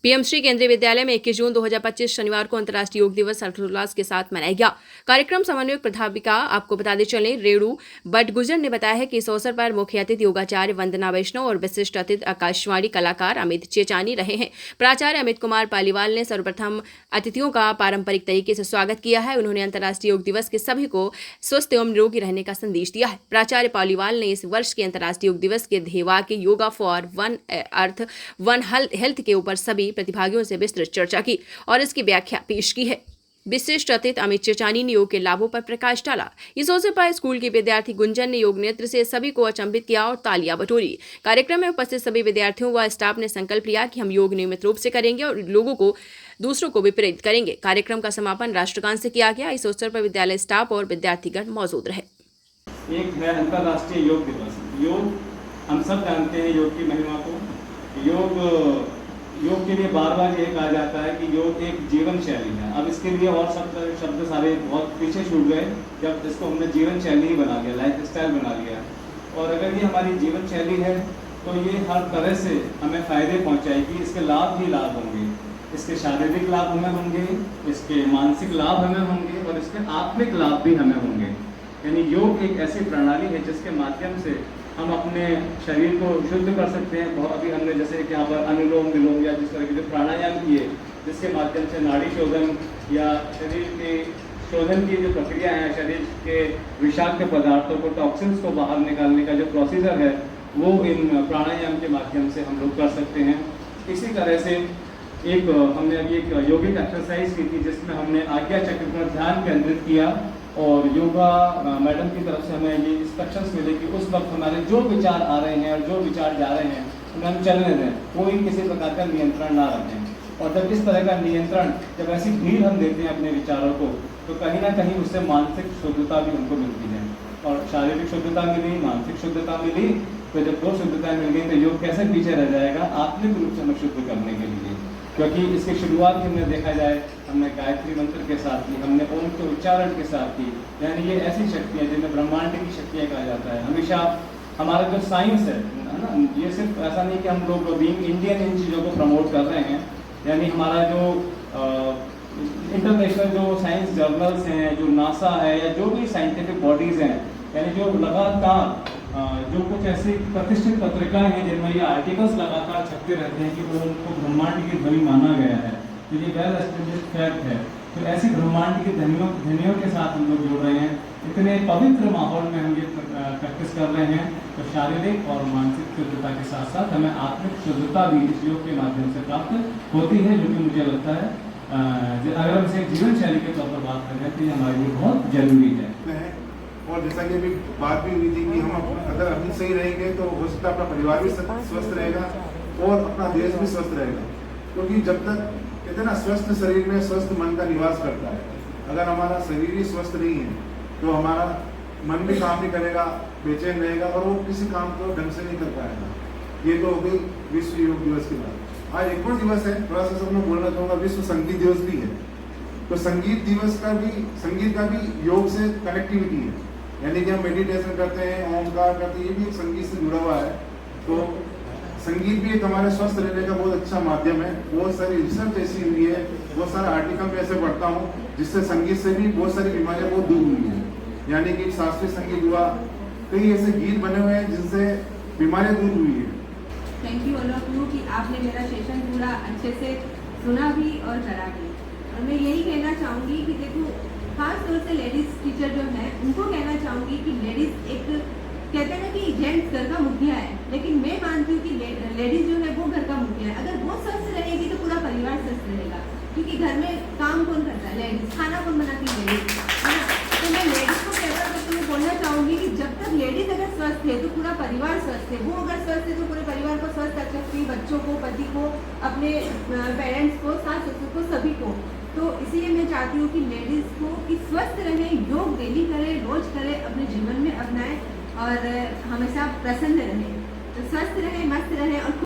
पीएमश्री केंद्रीय विद्यालय में 21 जून 2025 शनिवार को अंतर्राष्ट्रीय योग दिवस हर्षोल्लास के साथ मनाया गया। कार्यक्रम समन्वयक प्राध्यापिका आपको बताते चले रेणु बटगुजर ने बताया है कि इस अवसर पर मुख्य अतिथि योगाचार्य वंदना वैष्णव और विशिष्ट अतिथि आकाशवाणी कलाकार अमित चेचानी रहे हैं। प्राचार्य अमित कुमार पालीवाल ने सर्वप्रथम अतिथियों का पारंपरिक तरीके से स्वागत किया है। उन्होंने अंतर्राष्ट्रीय योग दिवस के सभी को स्वस्थ एवं निरोगी रहने का संदेश दिया है। प्राचार्य पालीवाल ने इस वर्ष के अंतर्राष्ट्रीय योग दिवस के ध्येयवाक्य yoga for one earth one health के ऊपर सभी प्रतिभागियों से विस्तृत चर्चा की और इसकी व्याख्या पेश की है। विशिष्ट अतिथि अमित चेचानी ने योग के लाभों पर प्रकाश डाला। इस अवसर पर स्कूल के विद्यार्थी गुंजन ने योग नृत्य से सभी को अचंभित किया और तालियां बटोरी। कार्यक्रम में उपस्थित सभी विद्यार्थियों व स्टाफ ने संकल्प लिया कि हम योग नियमित रूप से करेंगे और लोगों को दूसरों को भी प्रेरित करेंगे। कार्यक्रम का समापन राष्ट्रगान से किया गया। इस अवसर पर विद्यालय स्टाफ और विद्यार्थीगण मौजूद रहे। एक है अंतर्राष्ट्रीय योग दिवस। योग हम सब जानते हैं योग की महिमा को। योग के लिए बार बार ये कहा जाता है कि योग एक जीवन शैली है। अब इसके लिए और शब्द सारे बहुत पीछे छूट गए जब इसको हमने जीवन शैली ही बना लिया, लाइफ स्टाइल बना लिया। और अगर ये हमारी जीवन शैली है तो ये हर तरह से हमें फ़ायदे पहुंचाएगी। इसके लाभ ही लाभ होंगे। इसके शारीरिक लाभ हमें होंगे, इसके मानसिक लाभ हमें होंगे और इसके आत्मिक लाभ भी हमें होंगे। यानी योग एक ऐसी प्रणाली है जिसके माध्यम से हम अपने शरीर को शुद्ध कर सकते हैं। अभी हमने जैसे कि यहाँ पर अनुलोम विलोम या जिस तरह के प्राणायाम किए जिसके माध्यम से नाड़ी शोधन या शरीर के शोधन की जो प्रक्रिया है, शरीर के विषाक्त पदार्थों को, टॉक्सिन्स को बाहर निकालने का जो प्रोसीजर है वो इन प्राणायाम के माध्यम से हम लोग कर सकते हैं। इसी तरह से हमने अभी एक योगिक एक्सरसाइज की थी जिसमें हमने आज्ञा चक्र पर ध्यान केंद्रित किया और योगा मैडम की तरफ से हमें ये इंस्ट्रक्शंस मिले कि उस वक्त हमारे जो विचार आ रहे हैं और जो विचार जा रहे हैं उन्हें हम चलने दें, कोई किसी प्रकार का नियंत्रण ना रखें। और जब इस तरह का नियंत्रण, जब ऐसी ढील हम देते हैं अपने विचारों को तो कहीं ना कहीं उससे मानसिक शुद्धता भी उनको मिलती है। और शारीरिक शुद्धता मिली, मानसिक शुद्धता मिली, तो जब दो शुद्धता मिल गई तो योग कैसे पीछे रह जाएगा आत्मिक रूप से हमें शुद्ध करने के लिए। क्योंकि इसकी शुरुआत हमने देखा जाए हमने गायत्री मंत्र के साथ की, हमने ओम के उच्चारण के साथ की। यानी ये ऐसी शक्तियाँ जिन्हें ब्रह्मांड की शक्तियाँ कहा जाता है। हमेशा हमारा जो साइंस है ना, ये सिर्फ ऐसा नहीं कि हम लोग बीइंग इंडियन इन चीज़ों को प्रमोट कर रहे हैं। यानी हमारा जो इंटरनेशनल जो साइंस जर्नल्स हैं, जो नासा है या जो भी साइंटिफिक बॉडीज़ हैं, यानी जो लगातार जो कुछ ऐसी प्रतिष्ठित पत्रिकाएं हैं जिनमें ये आर्टिकल्स लगातार छपते रहते हैं कि वो उनको ब्रह्मांड की ध्वनि माना गया है, तो ये वेल एस्टेब्लिश्ड फैक्ट है। तो ऐसी ब्रह्मांड की ध्वनियों के साथ हम लोग जुड़ रहे हैं। इतने पवित्र माहौल में हम ये प्रैक्टिस कर रहे हैं तो शारीरिक और मानसिक शुद्धता के साथ साथ हमें आत्मिक शुद्धता भी इस योग के माध्यम से प्राप्त होती है, जो कि मुझे लगता है अगर हम इसे जीवन शैली के तौर पर बात करें तो ये हमारे लिए बहुत जरूरी है। और जैसा कि अभी बात भी हुई थी कि हम अगर अपनी सही रहेंगे तो हो सकता है अपना परिवार भी स्वस्थ रहेगा और अपना देश भी स्वस्थ रहेगा। क्योंकि जब तक कहते हैं ना, स्वस्थ शरीर में स्वस्थ मन का निवास करता है। अगर हमारा शरीर ही स्वस्थ नहीं है तो हमारा मन भी काम नहीं करेगा, बेचैन रहेगा और वो किसी काम को ढंग से नहीं कर पाएगा। ये तो हो गई विश्व योग दिवस की बात। आज एक और दिवस है, थोड़ा सा सबको बोलना चाहूँगा, विश्व संगीत दिवस भी है। तो संगीत दिवस का भी, संगीत का भी योग से कनेक्टिविटी है। यानी कि हम मेडिटेशन करते हैं, ओमकार करते हैं, ये भी एक संगीत से जुड़ा हुआ है। तो संगीत भी एक हमारे स्वस्थ रहने का बहुत अच्छा माध्यम है। बहुत सारी रिसर्च ऐसी हुई है, बहुत सारे आर्टिकल में ऐसे पढ़ता हूँ जिससे संगीत से भी बहुत सारी बीमारियाँ बहुत दूर हुई हैं। यानी कि शास्त्रीय संगीत हुआ, कई ऐसे गीत बने हुए हैं जिनसे बीमारियाँ दूर हुई है। Thank you all of you कि आपने मेरा सेशन पूरा अच्छे से सुना भी और करा भी। और मैं यही कहना चाहूँगी कि देखो, खास तौर से लेडीज टीचर जो है उनको कहना चाहूँगी कि लेडीज एक कहते हैं ना कि जेंट्स घर का मुखिया है, लेकिन मैं मानती हूँ कि लेडीज जो है वो घर का मुखिया है। अगर वो स्वस्थ रहेगी तो पूरा परिवार स्वस्थ रहेगा। क्योंकि घर में काम कौन करता है? लेडीज। खाना कौन बनाती है? लेडीज, है ना। तो मैं लेडीज को कहना करते हुए बोलना चाहूँगी कि जब तक लेडीज अगर स्वस्थ है तो पूरा परिवार स्वस्थ है। वो अगर स्वस्थ है तो पूरे परिवार को स्वस्थ रख सकती है, बच्चों को, पति को, अपने पेरेंट्स को, सास ससुर को, सभी को। तो इसीलिए मैं चाहती हूँ कि लेडीज़ को कि स्वस्थ रहें, योग डेली करें, रोज करें, अपने जीवन में अपनाएं और हमेशा प्रसन्न रहें। तो स्वस्थ रहें, मस्त रहें और